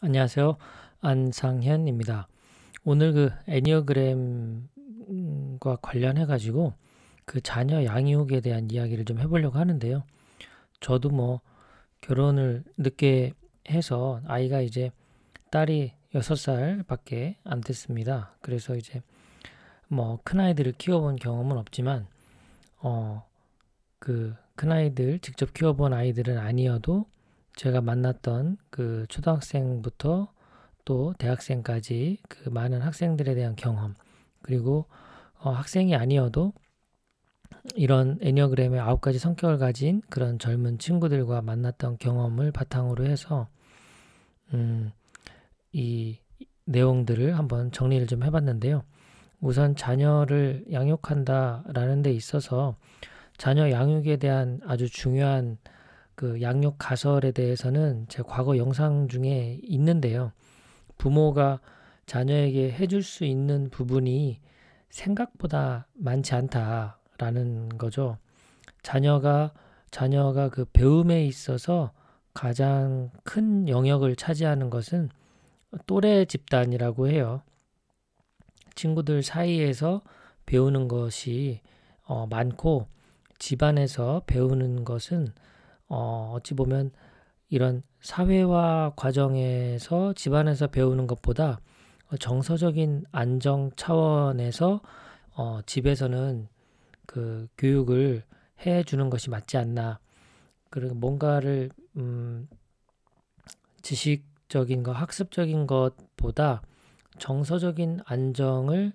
안녕하세요. 안상현입니다. 오늘 애니어그램과 관련해 가지고 그 자녀 양육에 대한 이야기를 좀 해보려고 하는데요. 저도 결혼을 늦게 해서 아이가 이제 딸이 6살밖에 안 됐습니다. 그래서 이제 큰아이들을 키워본 경험은 없지만 큰아이들 직접 키워본 아이들은 아니어도 제가 만났던 그 초등학생부터 또 대학생까지 그 많은 학생들에 대한 경험, 그리고 학생이 아니어도 이런 애니어그램의 9가지 성격을 가진 그런 젊은 친구들과 만났던 경험을 바탕으로 해서 이 내용들을 한번 정리를 좀 해봤는데요. 우선 자녀를 양육한다라는 데 있어서 자녀 양육에 대한 아주 중요한 그 양육 가설에 대해서는 제 과거 영상 중에 있는데요. 부모가 자녀에게 해줄 수 있는 부분이 생각보다 많지 않다라는 거죠. 자녀가 그 배움에 있어서 가장 큰 영역을 차지하는 것은 또래 집단이라고 해요. 친구들 사이에서 배우는 것이 많고, 집안에서 배우는 것은 어찌 보면 이런 사회화 과정에서 집안에서 배우는 것보다 정서적인 안정 차원에서 집에서는 그 교육을 해 주는 것이 맞지 않나. 그리고 뭔가를 지식적인 것, 학습적인 것보다 정서적인 안정을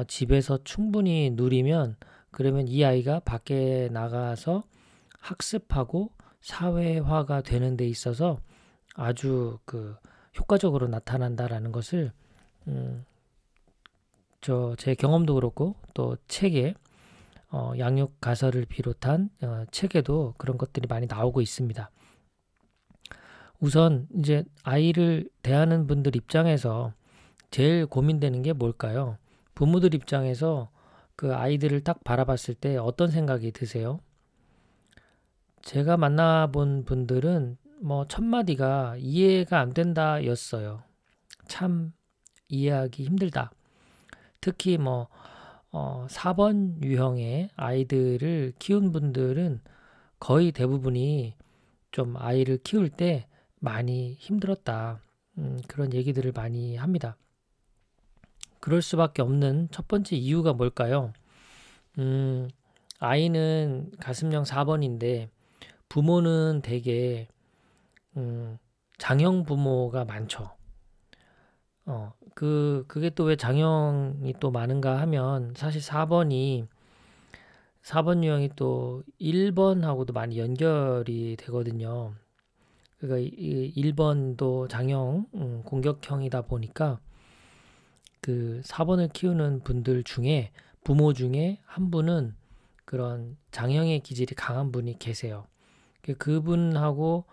집에서 충분히 누리면, 그러면 이 아이가 밖에 나가서 학습하고 사회화가 되는 데 있어서 아주 효과적으로 나타난다라는 것을 제 경험도 그렇고 또 책에 양육 가설을 비롯한 책에도 그런 것들이 많이 나오고 있습니다. 우선 이제 아이를 대하는 분들 입장에서 제일 고민되는 게 뭘까요? 부모들 입장에서 그 아이들을 딱 바라봤을 때 어떤 생각이 드세요? 제가 만나본 분들은 첫 마디가 이해가 안 된다 였어요. 참 이해하기 힘들다. 특히 4번 유형의 아이들을 키운 분들은 거의 대부분이 좀 아이를 키울 때 많이 힘들었다. 그런 얘기들을 많이 합니다. 그럴 수밖에 없는 첫 번째 이유가 뭘까요? 아이는 가슴령 4번인데 부모는 되게 장형 부모가 많죠. 그게 또 왜 장형이 또 많은가 하면, 사실 4번 유형이 또 1번하고도 많이 연결이 되거든요. 그러니까 1번도 장형, 공격형이다 보니까 그 4번을 키우는 분들 중에, 부모 중에 한 분은 그런 장형의 기질이 강한 분이 계세요. 그분하고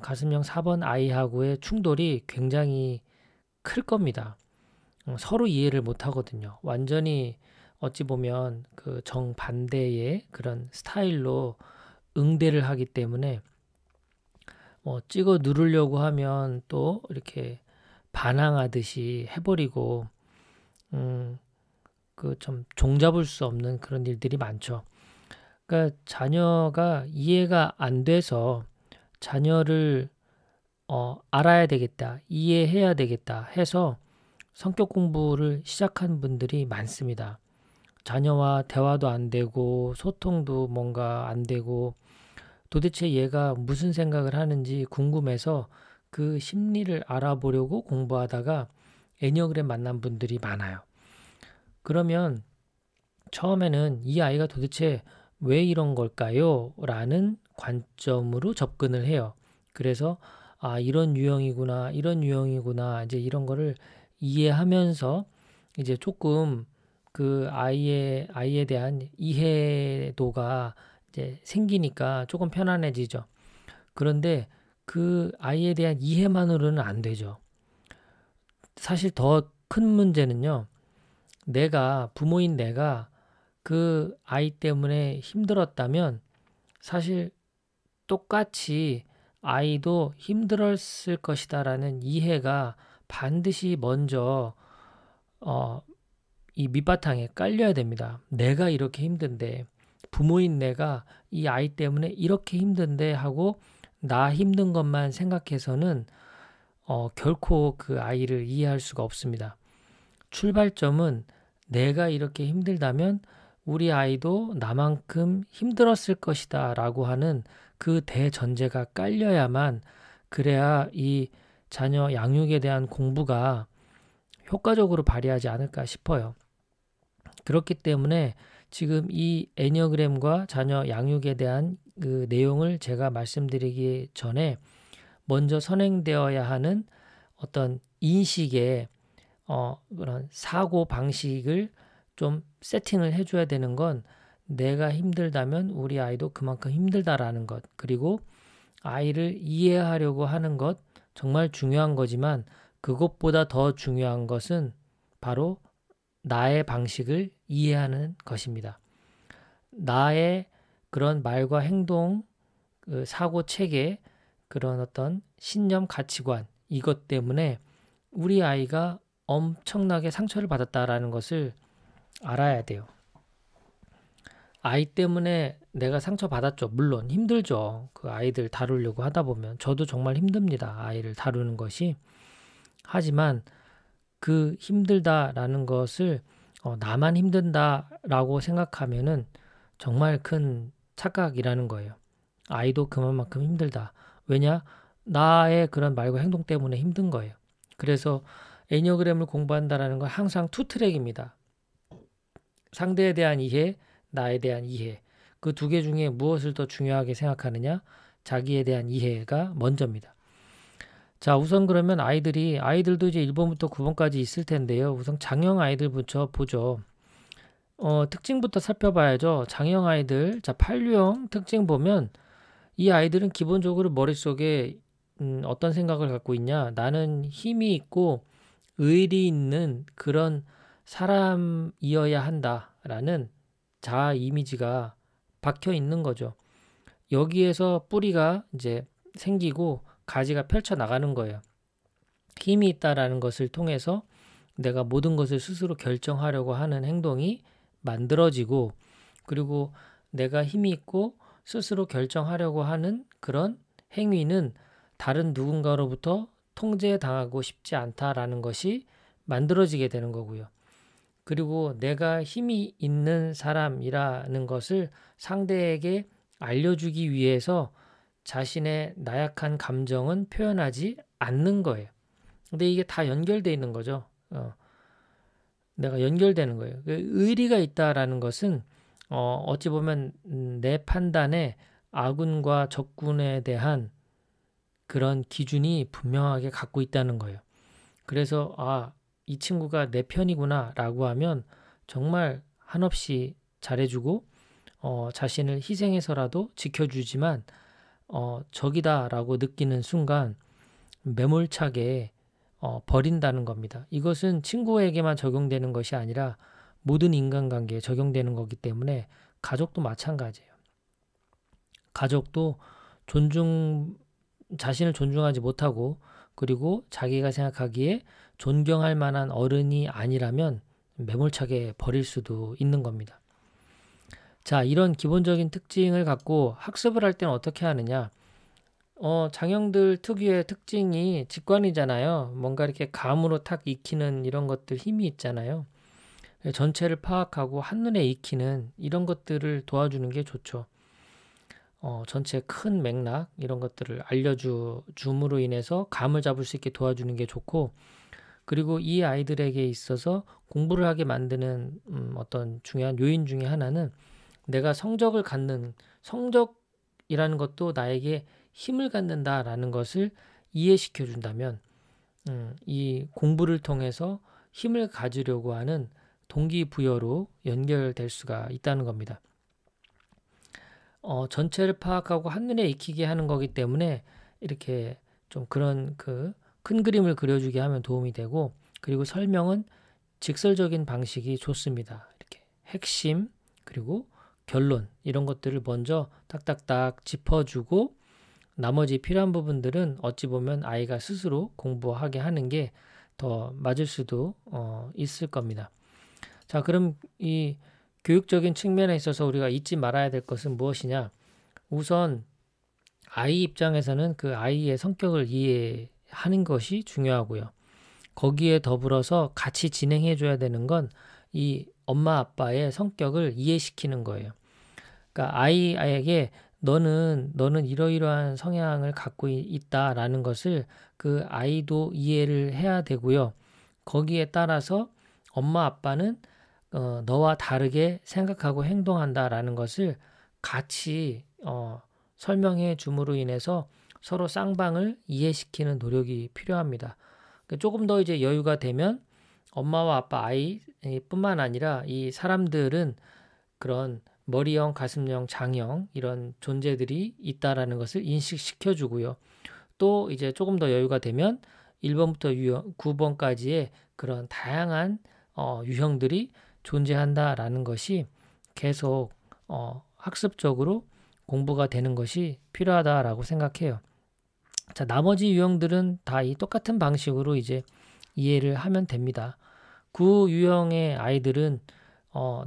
가슴형 4번 아이하고의 충돌이 굉장히 클 겁니다. 서로 이해를 못 하거든요. 완전히 어찌 보면 그 정반대의 그런 스타일로 응대를 하기 때문에 찍어 누르려고 하면 또 이렇게 반항하듯이 해버리고 그 좀 종잡을 수 없는 그런 일들이 많죠. 그러니까 자녀가 이해가 안 돼서 자녀를 알아야 되겠다, 이해해야 되겠다 해서 성격 공부를 시작한 분들이 많습니다. 자녀와 대화도 안 되고 소통도 뭔가 안 되고, 도대체 얘가 무슨 생각을 하는지 궁금해서 그 심리를 알아보려고 공부하다가 애니어그램 만난 분들이 많아요. 그러면 처음에는 이 아이가 도대체 왜 이런 걸까요? 라는 관점으로 접근을 해요. 그래서 이런 유형이구나, 이런 유형이구나, 이제 이런 거를 이해하면서 이제 조금 그 아이에 대한 이해도가 이제 생기니까 조금 편안해지죠. 그런데 그 아이에 대한 이해만으로는 안 되죠. 사실 더 큰 문제는요, 부모인 내가 그 아이 때문에 힘들었다면 사실 똑같이 아이도 힘들었을 것이다 라는 이해가 반드시 먼저 이 밑바탕에 깔려야 됩니다. 내가 이렇게 힘든데, 부모인 내가 이 아이 때문에 이렇게 힘든데 하고 나 힘든 것만 생각해서는 결코 그 아이를 이해할 수가 없습니다. 출발점은 내가 이렇게 힘들다면 우리 아이도 나만큼 힘들었을 것이다 라고 하는 그 대전제가 깔려야만, 그래야 이 자녀 양육에 대한 공부가 효과적으로 발휘하지 않을까 싶어요. 그렇기 때문에 지금 이 애니어그램과 자녀 양육에 대한 그 내용을 제가 말씀드리기 전에 먼저 선행되어야 하는 어떤 인식의 그런 사고 방식을 좀 세팅을 해줘야 되는 건, 내가 힘들다면 우리 아이도 그만큼 힘들다라는 것, 그리고 아이를 이해하려고 하는 것 정말 중요한 거지만, 그것보다 더 중요한 것은 바로 나의 방식을 이해하는 것입니다. 나의 그런 말과 행동, 그 사고 체계, 그런 어떤 신념 가치관, 이것 때문에 우리 아이가 엄청나게 상처를 받았다라는 것을 알아야 돼요. 아이 때문에 내가 상처받았죠. 물론 힘들죠. 그 아이들 다루려고 하다 보면 저도 정말 힘듭니다. 아이를 다루는 것이. 하지만 그 힘들다라는 것을 나만 힘든다라고 생각하면은 정말 큰 착각이라는 거예요. 아이도 그만큼 힘들다. 왜냐? 나의 그런 말과 행동 때문에 힘든 거예요. 그래서 애니어그램을 공부한다라는 건 항상 투 트랙입니다. 상대에 대한 이해, 나에 대한 이해. 그 두 개 중에 무엇을 더 중요하게 생각하느냐? 자기에 대한 이해가 먼저입니다. 자, 우선 그러면 아이들도 이제 1번부터 9번까지 있을 텐데요. 우선 장형 아이들부터 보죠. 특징부터 살펴봐야죠. 장형 아이들, 자, 8유형 특징 보면 이 아이들은 기본적으로 머릿속에 어떤 생각을 갖고 있냐? 나는 힘이 있고 의리 있는 그런 사람이어야 한다라는 자아 이미지가 박혀 있는 거죠. 여기에서 뿌리가 이제 생기고 가지가 펼쳐 나가는 거예요. 힘이 있다라는 것을 통해서 내가 모든 것을 스스로 결정하려고 하는 행동이 만들어지고, 그리고 내가 힘이 있고 스스로 결정하려고 하는 그런 행위는 다른 누군가로부터 통제당하고 싶지 않다라는 것이 만들어지게 되는 거고요. 그리고 내가 힘이 있는 사람이라는 것을 상대에게 알려주기 위해서 자신의 나약한 감정은 표현하지 않는 거예요. 근데 이게 다 연결되어 있는 거죠. 내가 연결되는 거예요. 의리가 있다라는 것은 어찌 보면 내 판단에 아군과 적군에 대한 그런 기준이 분명하게 갖고 있다는 거예요. 그래서 이 친구가 내 편이구나 라고 하면 정말 한없이 잘해주고 자신을 희생해서라도 지켜주지만 적이다 라고 느끼는 순간 매몰차게 버린다는 겁니다. 이것은 친구에게만 적용되는 것이 아니라 모든 인간관계에 적용되는 거기 때문에 가족도 마찬가지예요. 가족도 자신을 존중하지 못하고, 그리고 자기가 생각하기에 존경할 만한 어른이 아니라면 매몰차게 버릴 수도 있는 겁니다. 자, 이런 기본적인 특징을 갖고 학습을 할 때는 어떻게 하느냐? 장형들 특유의 특징이 직관이잖아요. 뭔가 이렇게 감으로 탁 익히는 이런 것들 힘이 있잖아요. 전체를 파악하고 한눈에 익히는 이런 것들을 도와주는 게 좋죠. 전체 큰 맥락 이런 것들을 알려줌으로 인해서 감을 잡을 수 있게 도와주는 게 좋고, 그리고 이 아이들에게 있어서 공부를 하게 만드는 어떤 중요한 요인 중에 하나는, 내가 성적이라는 것도 나에게 힘을 갖는다라는 것을 이해시켜 준다면 이 공부를 통해서 힘을 가지려고 하는 동기부여로 연결될 수가 있다는 겁니다. 전체를 파악하고 한눈에 익히게 하는 거기 때문에 이렇게 좀 그런 그 큰 그림을 그려주게 하면 도움이 되고, 그리고 설명은 직설적인 방식이 좋습니다. 이렇게 핵심 그리고 결론 이런 것들을 먼저 딱딱딱 짚어주고, 나머지 필요한 부분들은 어찌 보면 아이가 스스로 공부하게 하는 게 더 맞을 수도 있을 겁니다. 자, 그럼 이 교육적인 측면에 있어서 우리가 잊지 말아야 될 것은 무엇이냐? 우선 아이 입장에서는 그 아이의 성격을 이해하는 것이 중요하고요. 거기에 더불어서 같이 진행해 줘야 되는 건 이 엄마 아빠의 성격을 이해시키는 거예요. 그러니까 아이에게 너는 이러이러한 성향을 갖고 있다라는 것을 그 아이도 이해를 해야 되고요. 거기에 따라서 엄마 아빠는 너와 다르게 생각하고 행동한다라는 것을 같이 설명해 줌으로 인해서 서로 쌍방을 이해시키는 노력이 필요합니다. 조금 더 이제 여유가 되면 엄마와 아빠, 아이뿐만 아니라 이 사람들은 그런 머리형, 가슴형, 장형 이런 존재들이 있다라는 것을 인식시켜 주고요. 또 이제 조금 더 여유가 되면 1번부터 9번까지의 그런 다양한 유형들이 존재한다라는 것이 계속 학습적으로 공부가 되는 것이 필요하다라고 생각해요. 자, 나머지 유형들은 다 이 똑같은 방식으로 이제 이해를 하면 됩니다. 그 유형의 아이들은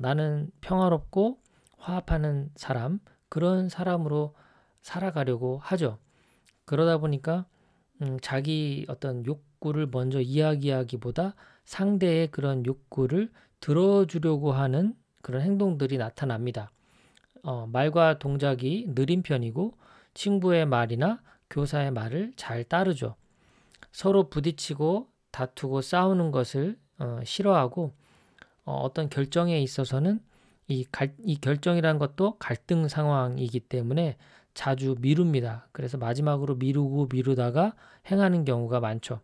나는 평화롭고 화합하는 사람, 그런 사람으로 살아가려고 하죠. 그러다 보니까 자기 어떤 욕구를 먼저 이야기하기보다 상대의 그런 욕구를 들어주려고 하는 그런 행동들이 나타납니다. 말과 동작이 느린 편이고 친구의 말이나 교사의 말을 잘 따르죠. 서로 부딪히고 다투고 싸우는 것을 싫어하고 어떤 결정에 있어서는 이 결정이라는 것도 갈등 상황이기 때문에 자주 미룹니다. 그래서 마지막으로 미루다가 행하는 경우가 많죠.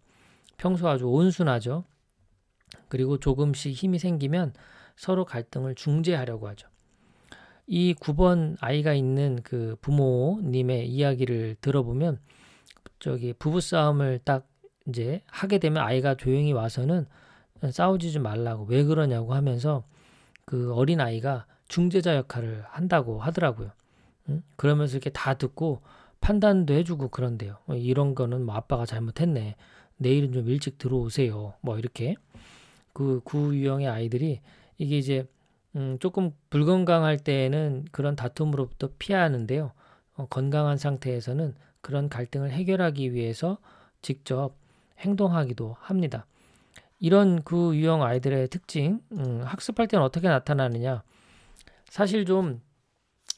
평소 아주 온순하죠. 그리고 조금씩 힘이 생기면 서로 갈등을 중재하려고 하죠. 이 9번 아이가 있는 그 부모님의 이야기를 들어보면 부부싸움을 딱 이제 하게 되면 아이가 조용히 와서는 싸우지 좀 말라고, 왜 그러냐고 하면서 그 어린 아이가 중재자 역할을 한다고 하더라고요. 그러면서 이렇게 다 듣고 판단도 해주고 그런데요. 이런 거는 뭐 아빠가 잘못했네. 내일은 좀 일찍 들어오세요. 뭐 이렇게 그 유형의 아이들이 이게 이제 조금 불건강할 때에는 그런 다툼으로부터 피하는데요. 건강한 상태에서는 그런 갈등을 해결하기 위해서 직접 행동하기도 합니다. 이런 그 유형 아이들의 특징, 학습할 때는 어떻게 나타나느냐? 사실 좀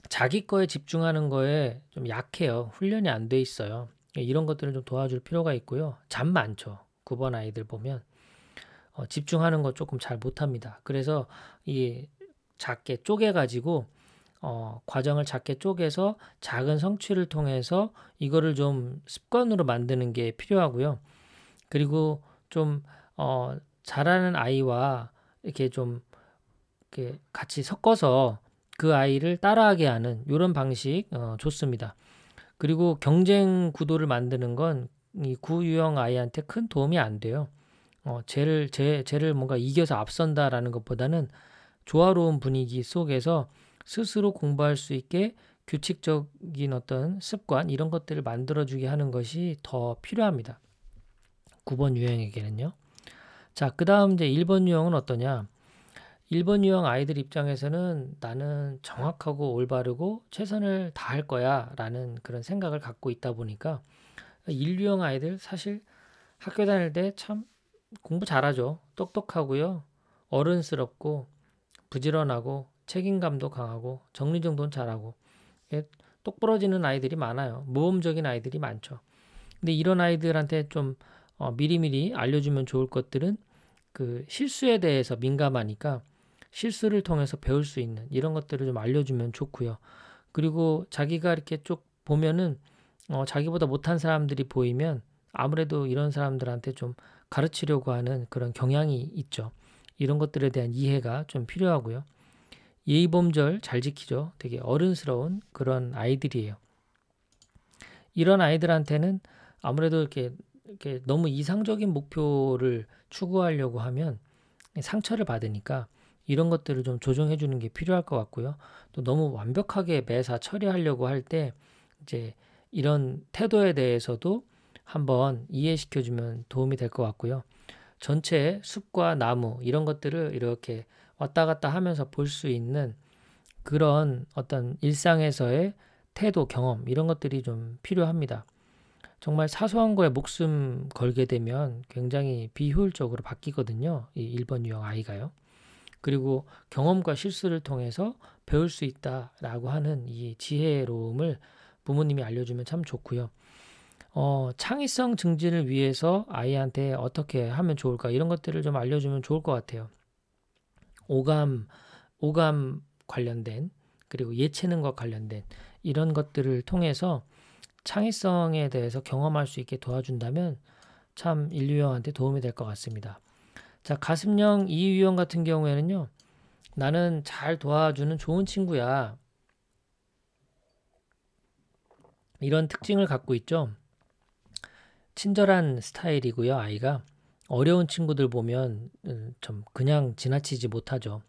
자기 거에 집중하는 거에 좀 약해요. 훈련이 안 돼 있어요. 이런 것들을 좀 도와줄 필요가 있고요. 잠 많죠. 9번 아이들 보면 집중하는 거 조금 잘 못합니다. 그래서 이 작게 쪼개가지고 과정을 작게 쪼개서 작은 성취를 통해서 이거를 좀 습관으로 만드는 게 필요하고요. 그리고 좀 잘하는 아이와 이렇게 좀 이렇게 같이 섞어서 그 아이를 따라하게 하는 이런 방식 좋습니다. 그리고 경쟁 구도를 만드는 건 이 구유형 아이한테 큰 도움이 안 돼요. 쟤를 뭔가 이겨서 앞선다라는 것보다는 조화로운 분위기 속에서 스스로 공부할 수 있게 규칙적인 어떤 습관 이런 것들을 만들어주게 하는 것이 더 필요합니다. 9번 유형에게는요. 자, 그 다음 이제 1번 유형은 어떠냐? 1번 유형 아이들 입장에서는 나는 정확하고 올바르고 최선을 다할 거야 라는 그런 생각을 갖고 있다 보니까 1유형 아이들 사실 학교 다닐 때 참 공부 잘하죠. 똑똑하고요. 어른스럽고 부지런하고 책임감도 강하고 정리정돈 잘하고 똑부러지는 아이들이 많아요. 모험적인 아이들이 많죠. 근데 이런 아이들한테 좀 미리미리 알려주면 좋을 것들은 그 실수에 대해서 민감하니까 실수를 통해서 배울 수 있는 이런 것들을 좀 알려주면 좋고요. 그리고 자기가 이렇게 쭉 보면은 자기보다 못한 사람들이 보이면 아무래도 이런 사람들한테 좀 가르치려고 하는 그런 경향이 있죠. 이런 것들에 대한 이해가 좀 필요하고요. 예의범절 잘 지키죠. 되게 어른스러운 그런 아이들이에요. 이런 아이들한테는 아무래도 이렇게 너무 이상적인 목표를 추구하려고 하면 상처를 받으니까 이런 것들을 좀 조정해 주는 게 필요할 것 같고요. 또 너무 완벽하게 매사 처리하려고 할 때 이제 이런 태도에 대해서도 한번 이해시켜주면 도움이 될 것 같고요. 전체 숲과 나무 이런 것들을 이렇게 왔다 갔다 하면서 볼 수 있는 그런 어떤 일상에서의 태도, 경험 이런 것들이 좀 필요합니다. 정말 사소한 거에 목숨 걸게 되면 굉장히 비효율적으로 바뀌거든요. 이 1번 유형 아이가요. 그리고 경험과 실수를 통해서 배울 수 있다라고 하는 이 지혜로움을 부모님이 알려주면 참 좋고요. 창의성 증진을 위해서 아이한테 어떻게 하면 좋을까 이런 것들을 좀 알려주면 좋을 것 같아요. 오감 관련된 그리고 예체능과 관련된 이런 것들을 통해서 창의성에 대해서 경험할 수 있게 도와준다면 참 인류형한테 도움이 될 것 같습니다. 자, 가슴형 이유형 같은 경우에는요. 나는 잘 도와주는 좋은 친구야. 이런 특징을 갖고 있죠. 친절한 스타일이고요. 아이가 어려운 친구들 보면 좀 그냥 지나치지 못하죠.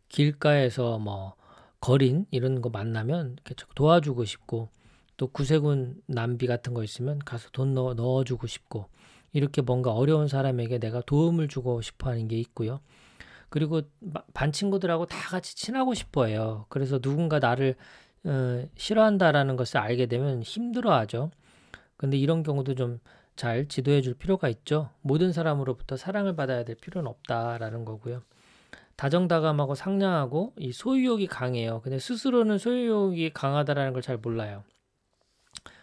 길가에서 뭐 거린 이런 거 만나면 도와주고 싶고 또 구세군 남비 같은 거 있으면 가서 돈 넣어주고 싶고 이렇게 뭔가 어려운 사람에게 내가 도움을 주고 싶어 하는 게 있고요. 그리고 반 친구들하고 다 같이 친하고 싶어 해요. 그래서 누군가 나를 싫어한다라는 것을 알게 되면 힘들어하죠. 근데 이런 경우도 좀 잘 지도해 줄 필요가 있죠. 모든 사람으로부터 사랑을 받아야 될 필요는 없다라는 거고요. 다정다감하고 상냥하고 이 소유욕이 강해요. 근데 스스로는 소유욕이 강하다라는 걸 잘 몰라요.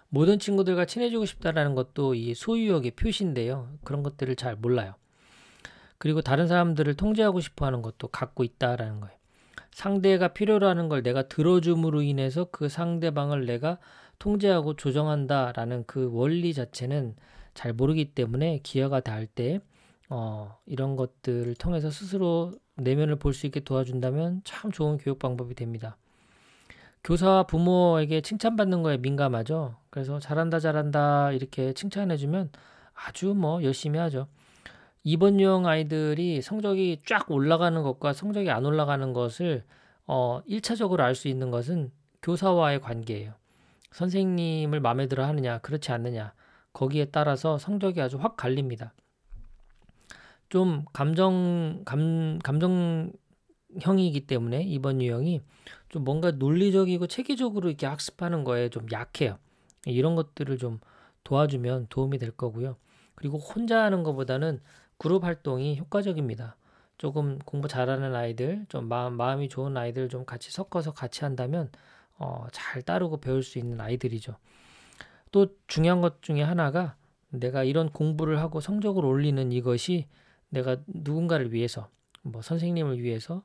모든 친구들과 친해지고 싶다라는 것도 이 소유욕의 표시인데요. 그런 것들을 잘 몰라요. 그리고 다른 사람들을 통제하고 싶어 하는 것도 갖고 있다라는 거예요. 상대가 필요로 하는 걸 내가 들어줌으로 인해서 그 상대방을 내가 통제하고 조정한다라는 그 원리 자체는 잘 모르기 때문에 기여가 닿을 때 이런 것들을 통해서 스스로 내면을 볼 수 있게 도와준다면 참 좋은 교육 방법이 됩니다. 교사와 부모에게 칭찬받는 거에 민감하죠. 그래서 잘한다 이렇게 칭찬해주면 아주 열심히 하죠. 2번 유형 아이들이 성적이 쫙 올라가는 것과 성적이 안 올라가는 것을 1차적으로 알 수 있는 것은 교사와의 관계예요. 선생님을 마음에 들어 하느냐 그렇지 않느냐 거기에 따라서 성적이 아주 확 갈립니다. 좀 감정형이기 때문에 2번 유형이 좀 뭔가 논리적이고 체계적으로 이렇게 학습하는 거에 좀 약해요. 이런 것들을 좀 도와주면 도움이 될 거고요. 그리고 혼자 하는 것보다는 그룹 활동이 효과적입니다. 조금 공부 잘하는 아이들, 좀 마음이 좋은 아이들 좀 같이 섞어서 같이 한다면 잘 따르고 배울 수 있는 아이들이죠. 또 중요한 것 중에 하나가 내가 이런 공부를 하고 성적을 올리는 이것이 내가 누군가를 위해서, 선생님을 위해서,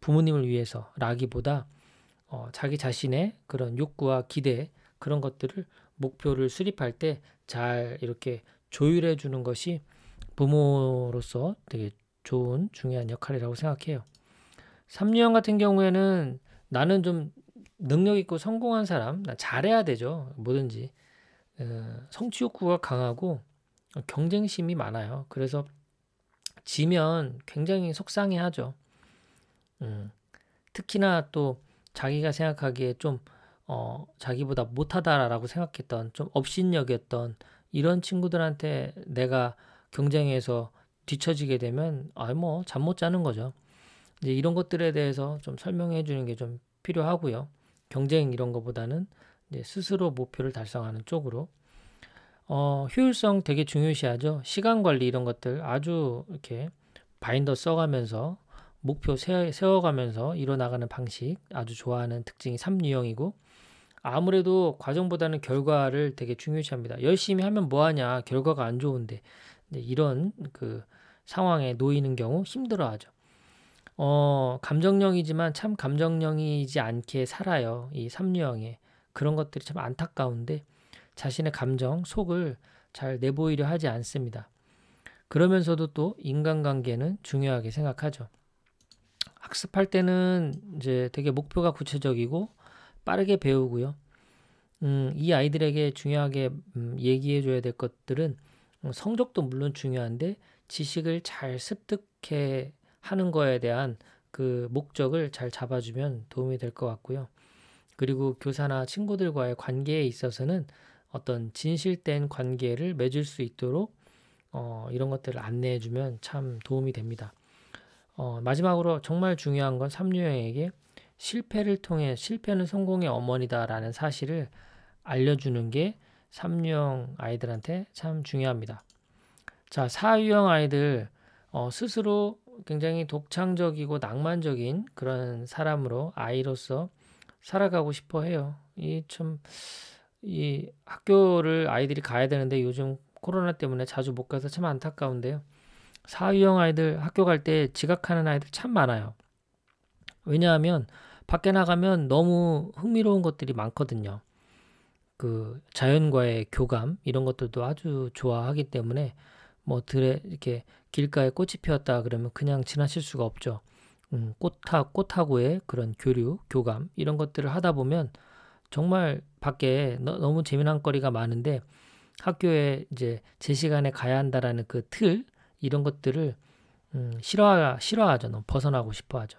부모님을 위해서라기보다 자기 자신의 그런 욕구와 기대 그런 것들을 목표를 수립할 때 잘 이렇게 조율해 주는 것이 부모로서 되게 좋은 중요한 역할이라고 생각해요. 3유형 같은 경우에는 나는 좀 능력 있고 성공한 사람, 나 잘해야 되죠. 뭐든지. 성취 욕구가 강하고 경쟁심이 많아요. 그래서 지면 굉장히 속상해하죠. 특히나 또 자기가 생각하기에 좀 자기보다 못하다라고 생각했던 좀 업신여겼던 이런 친구들한테 내가 경쟁해서 뒤처지게 되면 잠 못 자는 거죠. 이제 이런 것들에 대해서 좀 설명해 주는 게 좀 필요하고요. 경쟁 이런 것보다는 이제 스스로 목표를 달성하는 쪽으로 효율성 되게 중요시하죠. 시간 관리 이런 것들 아주 이렇게 바인더 써가면서 목표 세워가면서 이뤄나가는 방식 아주 좋아하는 특징이 3유형이고 아무래도 과정보다는 결과를 되게 중요시합니다. 열심히 하면 뭐하냐 결과가 안 좋은데 이런 그 상황에 놓이는 경우 힘들어하죠. 감정형이지만 참 감정형이지 않게 살아요. 이 3유형에 그런 것들이 참 안타까운데 자신의 감정, 속을 잘 내보이려 하지 않습니다. 그러면서도 또 인간관계는 중요하게 생각하죠. 학습할 때는 이제 되게 목표가 구체적이고 빠르게 배우고요. 이 아이들에게 중요하게 얘기해 줘야 될 것들은 성적도 물론 중요한데 지식을 잘 습득해 하는 거에 대한 그 목적을 잘 잡아주면 도움이 될 것 같고요. 그리고 교사나 친구들과의 관계에 있어서는 어떤 진실된 관계를 맺을 수 있도록 이런 것들을 안내해 주면 참 도움이 됩니다. 마지막으로 정말 중요한 건 삼유형에게 실패는 성공의 어머니다라는 사실을 알려주는 게 삼유형 아이들한테 참 중요합니다. 자, 사유형 아이들 스스로 굉장히 독창적이고 낭만적인 그런 사람으로 아이로서 살아가고 싶어 해요. 이 학교를 아이들이 가야 되는데 요즘 코로나 때문에 자주 못 가서 참 안타까운데요. 사유형 아이들 학교 갈 때 지각하는 아이들 참 많아요. 왜냐하면 밖에 나가면 너무 흥미로운 것들이 많거든요. 그 자연과의 교감 이런 것들도 아주 좋아하기 때문에 뭐 들에 이렇게 길가에 꽃이 피었다 그러면 그냥 지나칠 수가 없죠. 꽃하고의 그런 교류, 교감 이런 것들을 하다 보면 정말 밖에 너무 재미난 거리가 많은데 학교에 이제 제 시간에 가야 한다라는 그 틀 이런 것들을 싫어하죠. 너무 벗어나고 싶어하죠.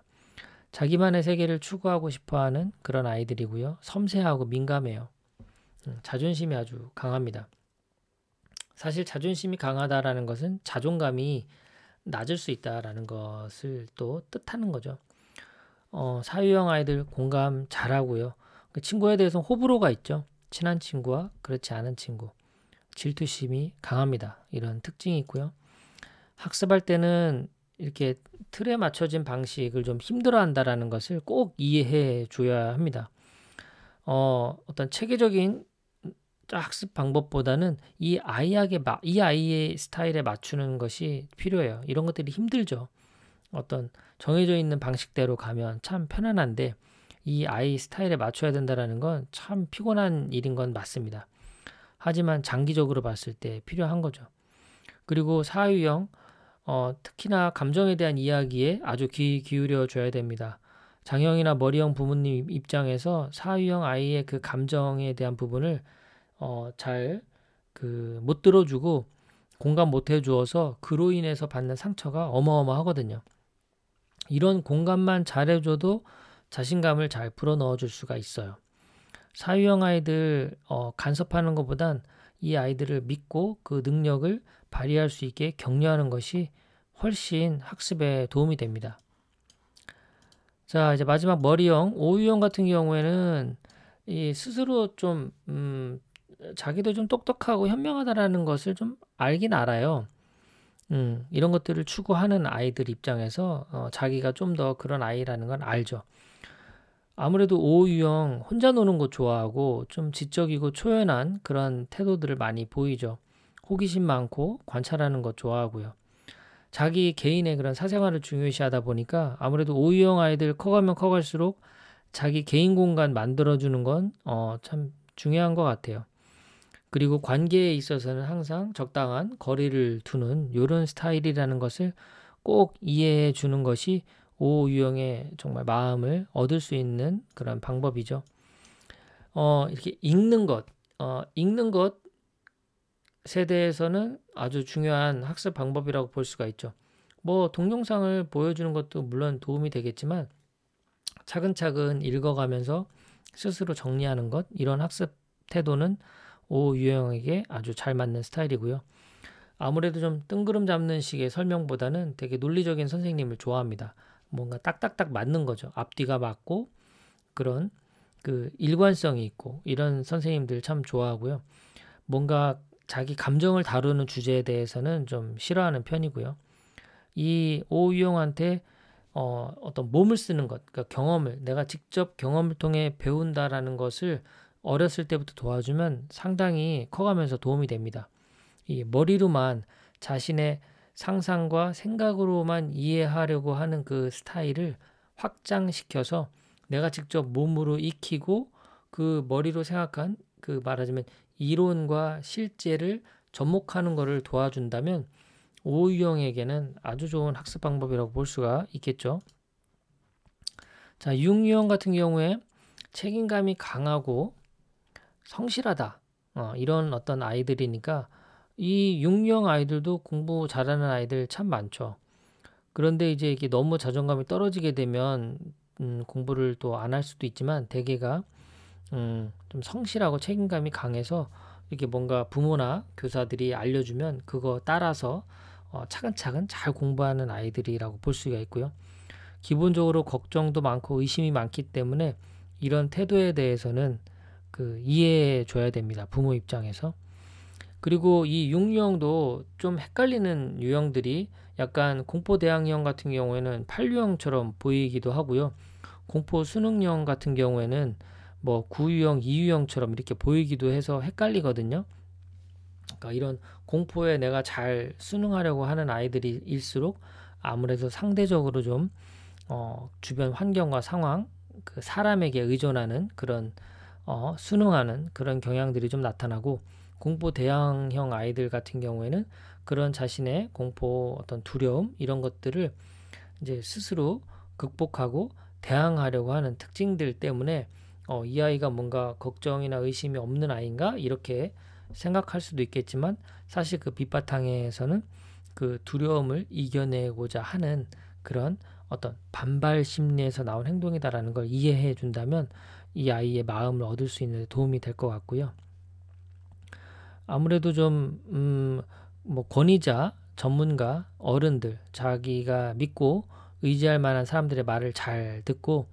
자기만의 세계를 추구하고 싶어하는 그런 아이들이고요. 섬세하고 민감해요. 자존심이 아주 강합니다. 사실 자존심이 강하다라는 것은 자존감이 낮을 수 있다라는 것을 또 뜻하는 거죠. 사유형 아이들 공감 잘하고요. 그 친구에 대해서 호불호가 있죠. 친한 친구와 그렇지 않은 친구. 질투심이 강합니다. 이런 특징이 있고요. 학습할 때는 이렇게 틀에 맞춰진 방식을 좀 힘들어한다라는 것을 꼭 이해해 줘야 합니다. 어떤 체계적인 학습 방법보다는 이 아이의 스타일에 맞추는 것이 필요해요. 이런 것들이 힘들죠. 어떤 정해져 있는 방식대로 가면 참 편안한데 이 아이 스타일에 맞춰야 된다는 건 참 피곤한 일인 건 맞습니다. 하지만 장기적으로 봤을 때 필요한 거죠. 그리고 사유형 특히나 감정에 대한 이야기에 아주 귀 기울여 줘야 됩니다. 장형이나 머리형 부모님 입장에서 사유형 아이의 그 감정에 대한 부분을 잘 못 들어주고 공감 못 해주어서 그로 인해서 받는 상처가 어마어마하거든요. 이런 공감만 잘해줘도 자신감을 잘 불어넣어 줄 수가 있어요. 사유형 아이들 간섭하는 것보단 이 아이들을 믿고 그 능력을 발휘할 수 있게 격려하는 것이 훨씬 학습에 도움이 됩니다. 자, 이제 마지막 머리형, 오유형 같은 경우에는 이 스스로 좀 자기도 좀 똑똑하고 현명하다라는 것을 좀 알긴 알아요. 이런 것들을 추구하는 아이들 입장에서 자기가 좀 더 그런 아이라는 건 알죠. 아무래도 오유형 혼자 노는 거 좋아하고 좀 지적이고 초연한 그런 태도들을 많이 보이죠. 호기심 많고 관찰하는 거 좋아하고요. 자기 개인의 그런 사생활을 중요시하다 보니까 아무래도 오유형 아이들 커가면 커갈수록 자기 개인 공간 만들어주는 건 참 중요한 것 같아요. 그리고 관계에 있어서는 항상 적당한 거리를 두는 이런 스타일이라는 것을 꼭 이해해 주는 것이 오유형의 정말 마음을 얻을 수 있는 그런 방법이죠. 이렇게 읽는 것에 대해서는 아주 중요한 학습 방법이라고 볼 수가 있죠. 뭐 동영상을 보여주는 것도 물론 도움이 되겠지만 차근차근 읽어가면서 스스로 정리하는 것 이런 학습 태도는 오유형에게 아주 잘 맞는 스타일이고요. 아무래도 좀 뜬구름 잡는 식의 설명보다는 되게 논리적인 선생님을 좋아합니다. 뭔가 딱딱딱 맞는 거죠. 앞뒤가 맞고 그런 그 일관성이 있고 이런 선생님들 참 좋아하고요. 뭔가 자기 감정을 다루는 주제에 대해서는 좀 싫어하는 편이고요. 이 오유형한테 어떤 몸을 쓰는 것, 그러니까 내가 직접 경험을 통해 배운다라는 것을 어렸을 때부터 도와주면 상당히 커가면서 도움이 됩니다. 이 머리로만 자신의 상상과 생각으로만 이해하려고 하는 그 스타일을 확장시켜서 내가 직접 몸으로 익히고 그 머리로 생각한 그 말하자면 이론과 실제를 접목하는 것을 도와준다면 오유형에게는 아주 좋은 학습 방법이라고 볼 수가 있겠죠. 자, 육유형 같은 경우에 책임감이 강하고 성실하다. 이런 어떤 아이들이니까 이 육유형 아이들도 공부 잘하는 아이들 참 많죠. 그런데 이제 이게 너무 자존감이 떨어지게 되면 공부를 또 안 할 수도 있지만 대개가 좀 성실하고 책임감이 강해서 이렇게 뭔가 부모나 교사들이 알려주면 그거 따라서 차근차근 잘 공부하는 아이들이라고 볼 수가 있고요. 기본적으로 걱정도 많고 의심이 많기 때문에 이런 태도에 대해서는 이해해 줘야 됩니다. 부모 입장에서. 그리고 이 6유형도 좀 헷갈리는 유형들이 약간 공포 대항형 같은 경우에는 8유형처럼 보이기도 하고요. 공포 수능형 같은 경우에는 뭐 9유형, 2유형처럼 이렇게 보이기도 해서 헷갈리거든요. 그러니까 이런 공포에 내가 잘 순응하려고 하는 아이들일수록 아무래도 상대적으로 좀 주변 환경과 상황, 사람에게 의존하는 그런 순응하는 그런 경향들이 좀 나타나고, 공포 대항형 아이들 같은 경우에는 그런 자신의 공포, 어떤 두려움 이런 것들을 이제 스스로 극복하고 대항하려고 하는 특징들 때문에 이 아이가 뭔가 걱정이나 의심이 없는 아이인가 이렇게 생각할 수도 있겠지만, 사실 그 밑바탕에서는 그 두려움을 이겨내고자 하는 그런 어떤 반발 심리에서 나온 행동이다라는 걸 이해해 준다면 이 아이의 마음을 얻을 수 있는 데 도움이 될 것 같고요. 아무래도 좀 뭐 권위자, 전문가, 어른들, 자기가 믿고 의지할 만한 사람들의 말을 잘 듣고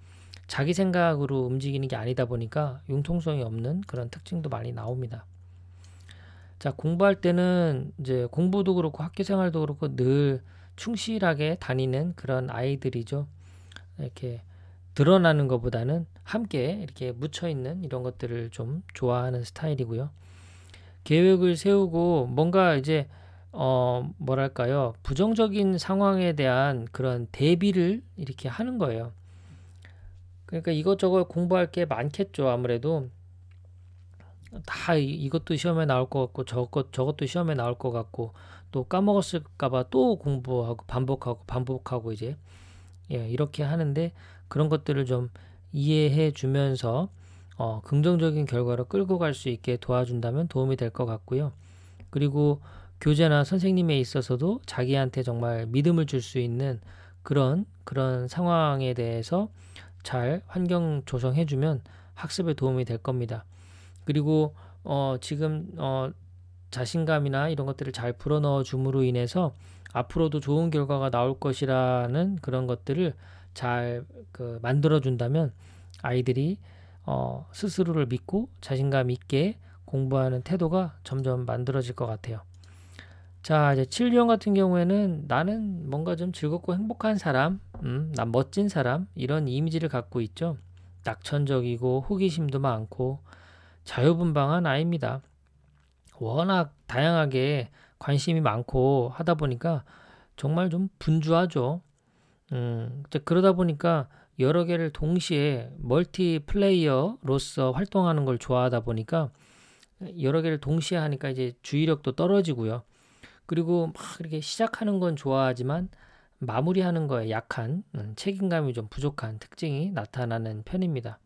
자기 생각으로 움직이는 게 아니다 보니까 융통성이 없는 그런 특징도 많이 나옵니다. 자, 공부할 때는 이제 공부도 그렇고 학교 생활도 그렇고 늘 충실하게 다니는 그런 아이들이죠. 이렇게 드러나는 것보다는 함께 이렇게 묻혀 있는 이런 것들을 좀 좋아하는 스타일이고요. 계획을 세우고 뭔가 이제 뭐랄까요, 부정적인 상황에 대한 그런 대비를 이렇게 하는 거예요. 그러니까 이것저것 공부할 게 많겠죠. 아무래도 다 이것도 시험에 나올 것 같고 저것도 시험에 나올 것 같고, 또 까먹었을까 봐 또 공부하고 반복하고 이제 이렇게 하는데, 그런 것들을 좀 이해해 주면서 긍정적인 결과로 끌고 갈 수 있게 도와준다면 도움이 될 것 같고요. 그리고 교재나 선생님에 있어서도 자기한테 정말 믿음을 줄 수 있는 그런 상황에 대해서 잘 환경 조성해 주면 학습에 도움이 될 겁니다. 그리고 지금 자신감이나 이런 것들을 잘 불어넣어 줌으로 인해서 앞으로도 좋은 결과가 나올 것이라는 그런 것들을 잘 만들어 준다면 아이들이 스스로를 믿고 자신감 있게 공부하는 태도가 점점 만들어질 것 같아요. 자, 이제 7유형 같은 경우에는 나는 뭔가 좀 즐겁고 행복한 사람, 난 멋진 사람, 이런 이미지를 갖고 있죠. 낙천적이고 호기심도 많고 자유분방한 아이입니다. 워낙 다양하게 관심이 많고 하다 보니까 정말 좀 분주하죠. 그러다 보니까 여러 개를 동시에 멀티플레이어로서 활동하는 걸 좋아하다 보니까 여러 개를 동시에 하니까 이제 주의력도 떨어지고요. 그리고 막 이렇게 시작하는 건 좋아하지만 마무리하는 거에 약한, 책임감이 좀 부족한 특징이 나타나는 편입니다.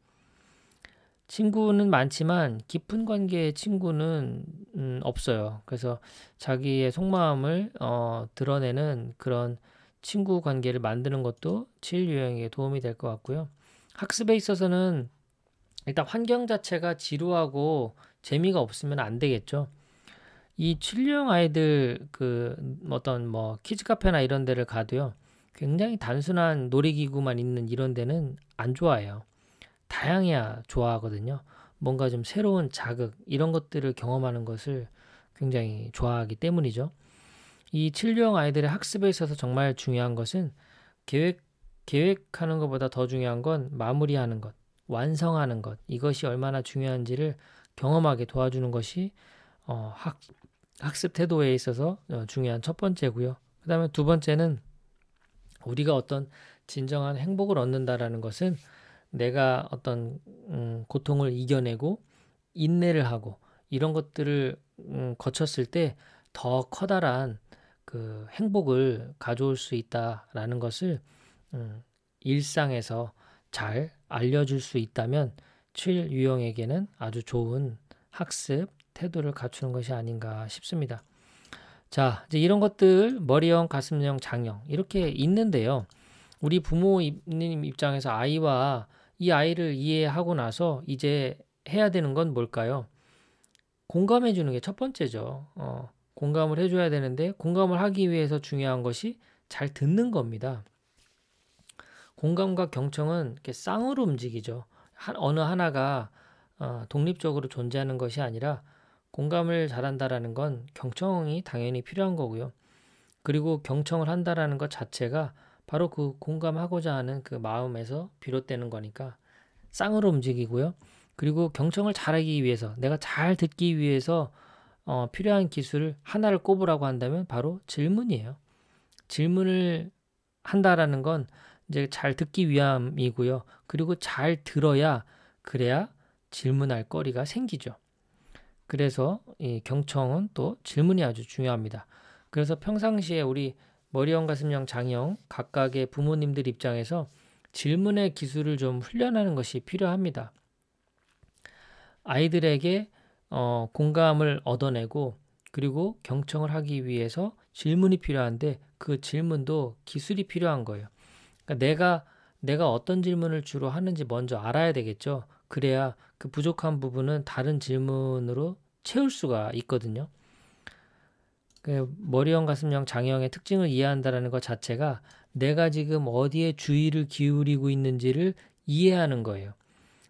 친구는 많지만 깊은 관계의 친구는 없어요. 그래서 자기의 속마음을 드러내는 그런 친구 관계를 만드는 것도 7유형에 도움이 될 것 같고요. 학습에 있어서는 일단 환경 자체가 지루하고 재미가 없으면 안 되겠죠. 이 7유형 아이들 어떤 뭐 키즈 카페나 이런 데를 가도요, 굉장히 단순한 놀이기구만 있는 이런 데는 안 좋아해요. 다양해야 좋아하거든요. 뭔가 좀 새로운 자극 이런 것들을 경험하는 것을 굉장히 좋아하기 때문이죠. 이 7유형 아이들의 학습에 있어서 정말 중요한 것은 계획하는 것보다 더 중요한 건 마무리하는 것, 완성하는 것, 이것이 얼마나 중요한지를 경험하게 도와주는 것이 학습 태도에 있어서 중요한 첫 번째고요. 그 다음에 두 번째는 우리가 어떤 진정한 행복을 얻는다라는 것은 내가 어떤 고통을 이겨내고 인내를 하고 이런 것들을 거쳤을 때 더 커다란 그 행복을 가져올 수 있다라는 것을 일상에서 잘 알려줄 수 있다면 7유형에게는 아주 좋은 학습 태도를 갖추는 것이 아닌가 싶습니다. 자, 이제 이런 것들 머리형, 가슴형, 장형 이렇게 있는데요. 우리 부모님 입장에서 이 아이를 이해하고 나서 이제 해야 되는 건 뭘까요? 공감해 주는 게 첫 번째죠. 공감을 해줘야 되는데 공감을 하기 위해서 중요한 것이 잘 듣는 겁니다. 공감과 경청은 이렇게 쌍으로 움직이죠. 어느 하나가 독립적으로 존재하는 것이 아니라 공감을 잘한다라는 건 경청이 당연히 필요한 거고요. 그리고 경청을 한다라는 것 자체가 바로 그 공감하고자 하는 그 마음에서 비롯되는 거니까 쌍으로 움직이고요. 그리고 경청을 잘하기 위해서 내가 잘 듣기 위해서 필요한 기술을 하나를 꼽으라고 한다면 바로 질문이에요. 질문을 한다라는 건 이제 잘 듣기 위함이고요. 그리고 잘 들어야 그래야 질문할 거리가 생기죠. 그래서 이 경청은 또 질문이 아주 중요합니다. 그래서 평상시에 우리 머리형, 가슴형, 장형 각각의 부모님들 입장에서 질문의 기술을 좀 훈련하는 것이 필요합니다. 아이들에게 공감을 얻어내고 그리고 경청을 하기 위해서 질문이 필요한데 그 질문도 기술이 필요한 거예요. 그러니까 내가 어떤 질문을 주로 하는지 먼저 알아야 되겠죠. 그래야 그 부족한 부분은 다른 질문으로 채울 수가 있거든요. 그 머리형, 가슴형, 장형의 특징을 이해한다는 것 자체가 내가 지금 어디에 주의를 기울이고 있는지를 이해하는 거예요.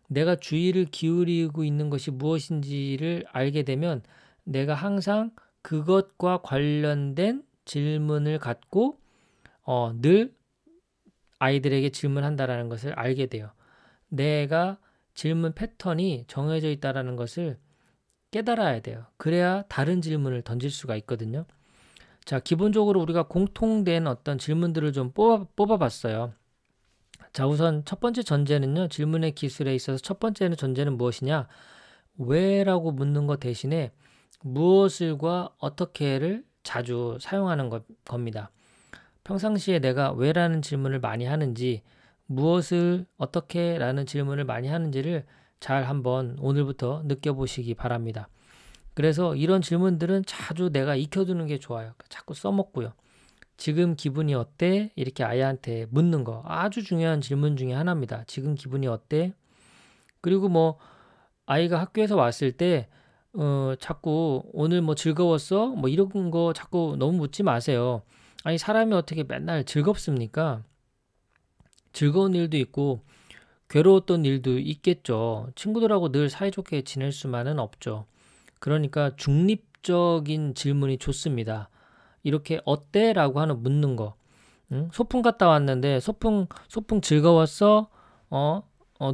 내가 주의를 기울이고 있는 것이 무엇인지를 알게 되면 내가 항상 그것과 관련된 질문을 갖고 늘 아이들에게 질문한다라는 것을 알게 돼요. 내가 질문 패턴이 정해져 있다라는 것을 깨달아야 돼요. 그래야 다른 질문을 던질 수가 있거든요. 자, 기본적으로 우리가 공통된 어떤 질문들을 좀 뽑아봤어요. 자, 우선 첫 번째 전제는요. 질문의 기술에 있어서 첫 번째는 전제는 무엇이냐? 왜라고 묻는 것 대신에 무엇을과 어떻게를 자주 사용하는 겁니다. 평상시에 내가 왜라는 질문을 많이 하는지 무엇을 어떻게 라는 질문을 많이 하는지를 잘 한번 오늘부터 느껴보시기 바랍니다. 그래서 이런 질문들은 자주 내가 익혀두는 게 좋아요. 자꾸 써먹고요. 지금 기분이 어때? 이렇게 아이한테 묻는 거 아주 중요한 질문 중에 하나입니다. 지금 기분이 어때? 그리고 뭐 아이가 학교에서 왔을 때 자꾸 오늘 뭐 즐거웠어? 뭐 이런 거 자꾸 너무 묻지 마세요. 아니 사람이 어떻게 맨날 즐겁습니까? 즐거운 일도 있고 괴로웠던 일도 있겠죠. 친구들하고 늘 사이좋게 지낼 수만은 없죠. 그러니까 중립적인 질문이 좋습니다. 이렇게 어때? 라고 하는 묻는 거. 소풍 갔다 왔는데 소풍 즐거웠어?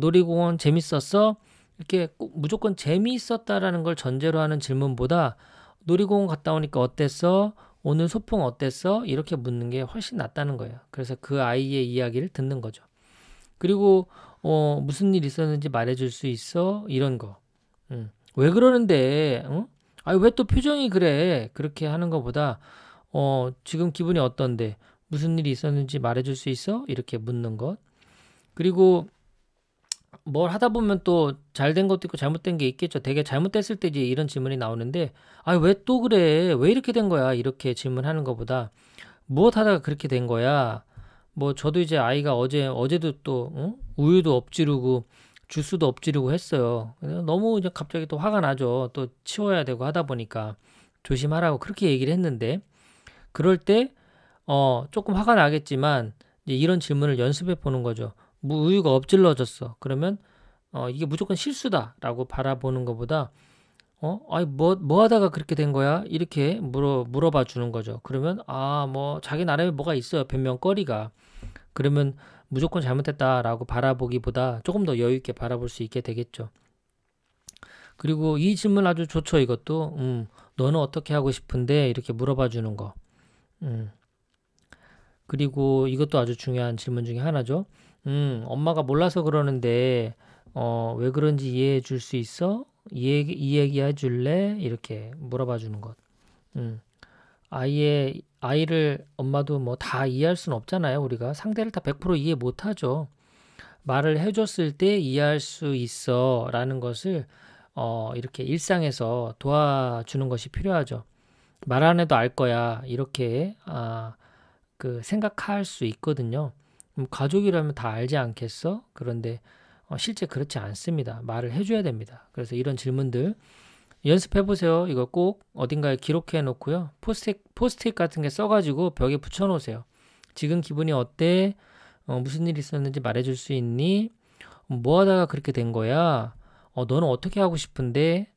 놀이공원 재밌었어? 이렇게 꼭 무조건 재미있었다라는 걸 전제로 하는 질문보다 놀이공원 갔다 오니까 어땠어? 오늘 소풍 어땠어? 이렇게 묻는 게 훨씬 낫다는 거예요. 그래서 그 아이의 이야기를 듣는 거죠. 그리고 무슨 일 있었는지 말해줄 수 있어? 이런 거. 왜 그러는데? 아니 왜 또 표정이 그래? 그렇게 하는 것보다 지금 기분이 어떤데? 무슨 일이 있었는지 말해줄 수 있어? 이렇게 묻는 것. 그리고 뭘 하다 보면 또 잘된 것도 있고 잘못된 게 있겠죠. 되게 잘못됐을 때 이제 이런 질문이 나오는데 아 왜 또 그래? 왜 이렇게 된 거야? 이렇게 질문하는 것보다 무엇 하다가 그렇게 된 거야? 뭐 저도 이제 아이가 어제도 또 우유도 엎지르고 주스도 엎지르고 했어요. 너무 이제 갑자기 또 화가 나죠. 또 치워야 되고 하다 보니까 조심하라고 그렇게 얘기를 했는데 그럴 때 조금 화가 나겠지만 이제 이런 질문을 연습해 보는 거죠. 우유가 엎질러졌어. 그러면 이게 무조건 실수다라고 바라보는 것보다 아니 뭐 하다가 그렇게 된 거야? 이렇게 물어봐 주는 거죠. 그러면 뭐 자기 나름의 뭐가 있어요. 변명거리가. 그러면 무조건 잘못했다라고 바라보기보다 조금 더 여유 있게 바라볼 수 있게 되겠죠. 그리고 이 질문 아주 좋죠. 이것도 너는 어떻게 하고 싶은데 이렇게 물어봐 주는 거. 그리고 이것도 아주 중요한 질문 중에 하나죠. 엄마가 몰라서 그러는데 왜 그런지 이해해 줄 수 있어? 이야기해 줄래? 이렇게 물어봐 주는 것. 아이를 엄마도 뭐 다 이해할 수는 없잖아요. 우리가 상대를 다 100% 이해 못 하죠. 말을 해줬을 때 이해할 수 있어 라는 것을 이렇게 일상에서 도와주는 것이 필요하죠. 말 안 해도 알 거야. 이렇게 그 생각할 수 있거든요. 가족이라면 다 알지 않겠어? 그런데 실제 그렇지 않습니다. 말을 해줘야 됩니다. 그래서 이런 질문들 연습해 보세요. 이거 꼭 어딘가에 기록해 놓고요. 포스트잇 같은 게 써가지고 벽에 붙여 놓으세요. 지금 기분이 어때? 무슨 일 있었는지 말해줄 수 있니? 뭐 하다가 그렇게 된 거야? 너는 어떻게 하고 싶은데?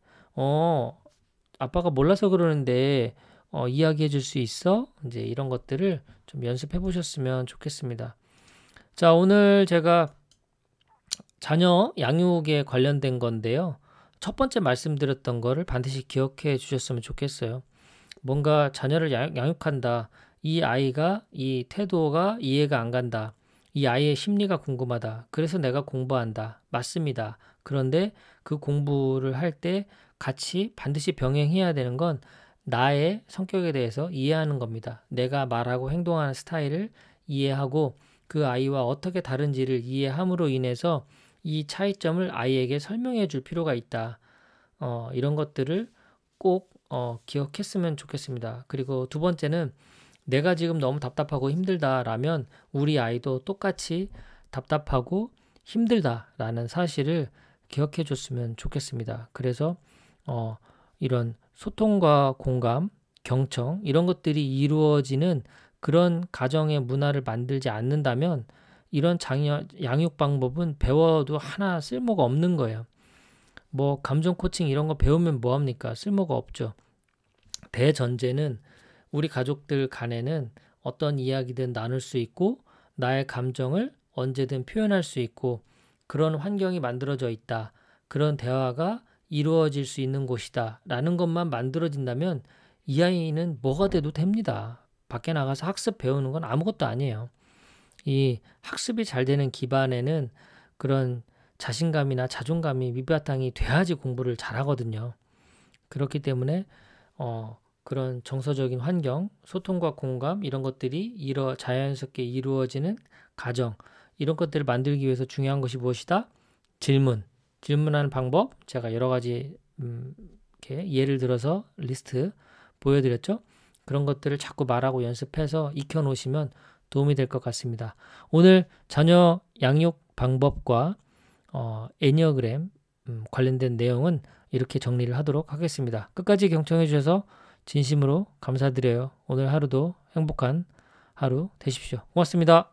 아빠가 몰라서 그러는데 이야기해 줄 수 있어? 이제 이런 것들을 좀 연습해 보셨으면 좋겠습니다. 자, 오늘 제가 자녀 양육에 관련된 건데요. 첫 번째 말씀드렸던 거를 반드시 기억해 주셨으면 좋겠어요. 뭔가 자녀를 양육한다. 이 아이가 이 태도가 이해가 안 간다. 이 아이의 심리가 궁금하다. 그래서 내가 공부한다. 맞습니다. 그런데 그 공부를 할 때 같이 반드시 병행해야 되는 건 나의 성격에 대해서 이해하는 겁니다. 내가 말하고 행동하는 스타일을 이해하고 그 아이와 어떻게 다른지를 이해함으로 인해서 이 차이점을 아이에게 설명해 줄 필요가 있다. 이런 것들을 꼭 기억했으면 좋겠습니다. 그리고 두 번째는 내가 지금 너무 답답하고 힘들다라면 우리 아이도 똑같이 답답하고 힘들다라는 사실을 기억해 줬으면 좋겠습니다. 그래서 이런 소통과 공감, 경청 이런 것들이 이루어지는 그런 가정의 문화를 만들지 않는다면 이런 자녀 양육 방법은 배워도 하나 쓸모가 없는 거예요. 뭐 감정 코칭 이런 거 배우면 뭐 합니까? 쓸모가 없죠. 대전제는 우리 가족들 간에는 어떤 이야기든 나눌 수 있고 나의 감정을 언제든 표현할 수 있고 그런 환경이 만들어져 있다. 그런 대화가 이루어질 수 있는 곳이다. 라는 것만 만들어진다면 이 아이는 뭐가 돼도 됩니다. 밖에 나가서 학습 배우는 건 아무것도 아니에요. 이 학습이 잘 되는 기반에는 그런 자신감이나 자존감이 밑바탕이 돼야지 공부를 잘하거든요. 그렇기 때문에 그런 정서적인 환경, 소통과 공감 이런 것들이 자연스럽게 이루어지는 가정 이런 것들을 만들기 위해서 중요한 것이 무엇이다? 질문하는 방법 제가 여러 가지 이렇게 예를 들어서 리스트 보여드렸죠. 그런 것들을 자꾸 말하고 연습해서 익혀놓으시면 도움이 될 것 같습니다. 오늘 자녀 양육 방법과 애니어그램 관련된 내용은 이렇게 정리를 하도록 하겠습니다. 끝까지 경청해 주셔서 진심으로 감사드려요. 오늘 하루도 행복한 하루 되십시오. 고맙습니다.